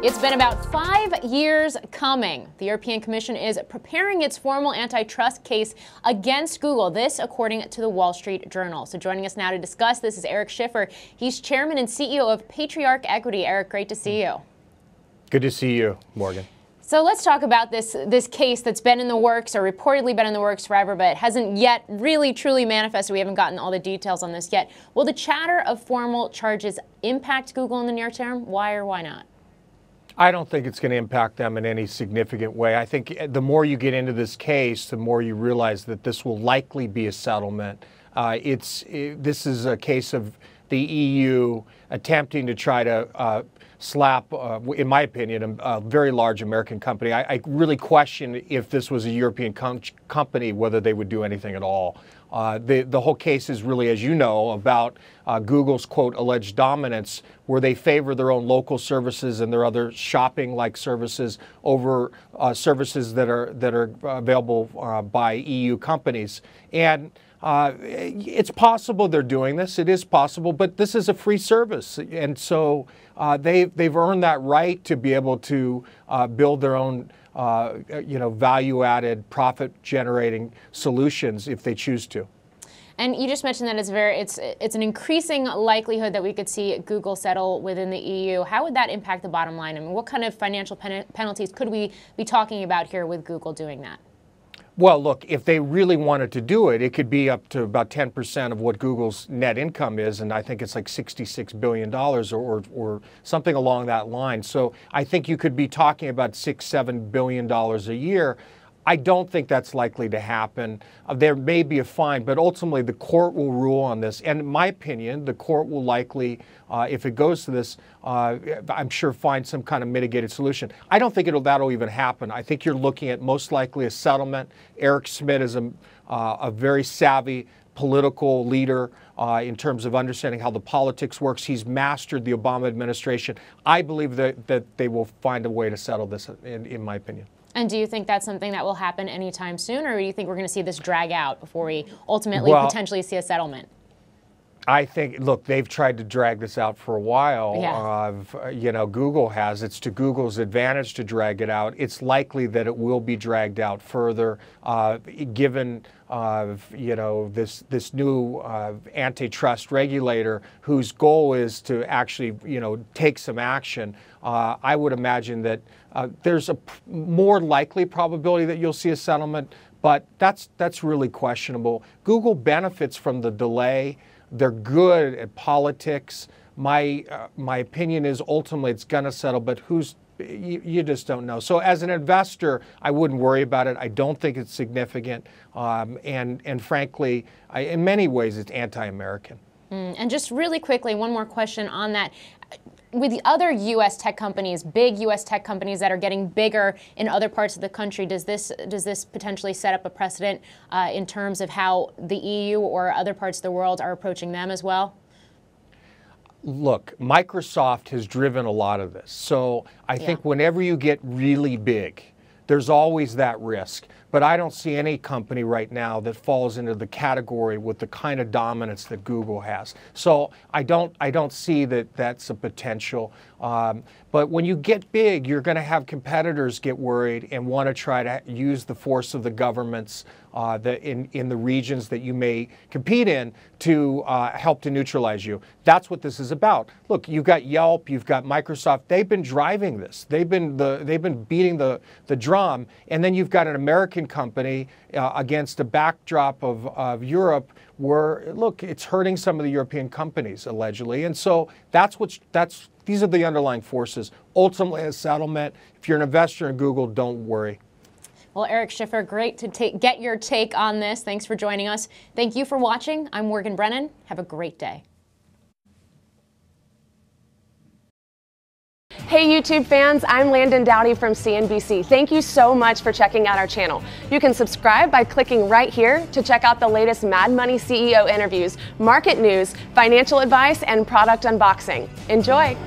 It's been about 5 years coming. The European Commission is preparing its formal antitrust case against Google. This, according to the Wall Street Journal. So joining us now to discuss this is Eric Schiffer. He's chairman and CEO of Patriarch Equity. Eric, great to see you. Good to see you, Morgan. So let's talk about this case that's been in the works, or reportedly been in the works forever, but hasn't yet really truly manifested. We haven't gotten all the details on this yet. Will the chatter of formal charges impact Google in the near term? Why or why not? I don't think it's going to impact them in any significant way. I think the more you get into this case, the more you realize that this will likely be a settlement. This is a case of the EU attempting to try to slap, in my opinion, a very large American company. I really question if this was a European company, whether they would do anything at all. The whole case is really, as you know, about Google's, quote, alleged dominance, where they favor their own local services and their other shopping-like services over services that are available by EU companies. And it's possible they're doing this. It is possible, but this is a free service, and so they've earned that right to be able to build their own value-added, profit-generating solutions if they choose to. And you just mentioned that it's an increasing likelihood that we could see Google settle within the EU. How would that impact the bottom line? I mean, what kind of financial penalties could we be talking about here with Google doing that? Well, look, if they really wanted to do it, it could be up to about 10% of what Google's net income is, and I think it's like $66 billion or something along that line. So I think you could be talking about $6–7 billion a year. I don't think that's likely to happen. There may be a fine, but ultimately the court will rule on this. And in my opinion, the court will likely, if it goes to this, I'm sure find some kind of mitigated solution. I don't think that'll even happen. I think you're looking at most likely a settlement. Eric Schmidt is a very savvy political leader in terms of understanding how the politics works. He's mastered the Obama administration. I believe that they will find a way to settle this, in my opinion. And do you think that's something that will happen anytime soon, or do you think we're going to see this drag out before we ultimately potentially see a settlement? I think, look, they've tried to drag this out for a while. Yeah. Google has. It's to Google's advantage to drag it out. It's likely that it will be dragged out further, given this new antitrust regulator whose goal is to actually take some action. I would imagine that there's a more likely probability that you'll see a settlement, but that's really questionable. Google benefits from the delay. They're good at politics. My opinion is ultimately it's going to settle, but you just don't know. So as an investor, I wouldn't worry about it. I don't think it's significant, and frankly, in many ways, it's anti-American. And just really quickly, one more question on that. With the other U.S. tech companies, big U.S. tech companies that are getting bigger in other parts of the country, does this potentially set up a precedent in terms of how the EU or other parts of the world are approaching them as well? Look, Microsoft has driven a lot of this. So I think whenever you get really big, there's always that risk. But I don't see any company right now that falls into the category with the kind of dominance that Google has. So I don't see that that's a potential. But when you get big, you're going to have competitors get worried and want to try to use the force of the governments in the regions that you may compete in to help to neutralize you. That's what this is about. Look, you've got Yelp, you've got Microsoft. They've been driving this. They've been beating the drum, and then you've got an American company against a backdrop of Europe where, look, it's hurting some of the European companies allegedly, and so these are the underlying forces. Ultimately, a settlement. If you're an investor in Google, don't worry. Well, Eric Schiffer, great to get your take on this. Thanks for joining us. Thank you for watching. I'm Morgan Brennan. Have a great day. Hey YouTube fans, I'm Landon Dowdy from CNBC. Thank you so much for checking out our channel. You can subscribe by clicking right here to check out the latest Mad Money CEO interviews, market news, financial advice, and product unboxing. Enjoy!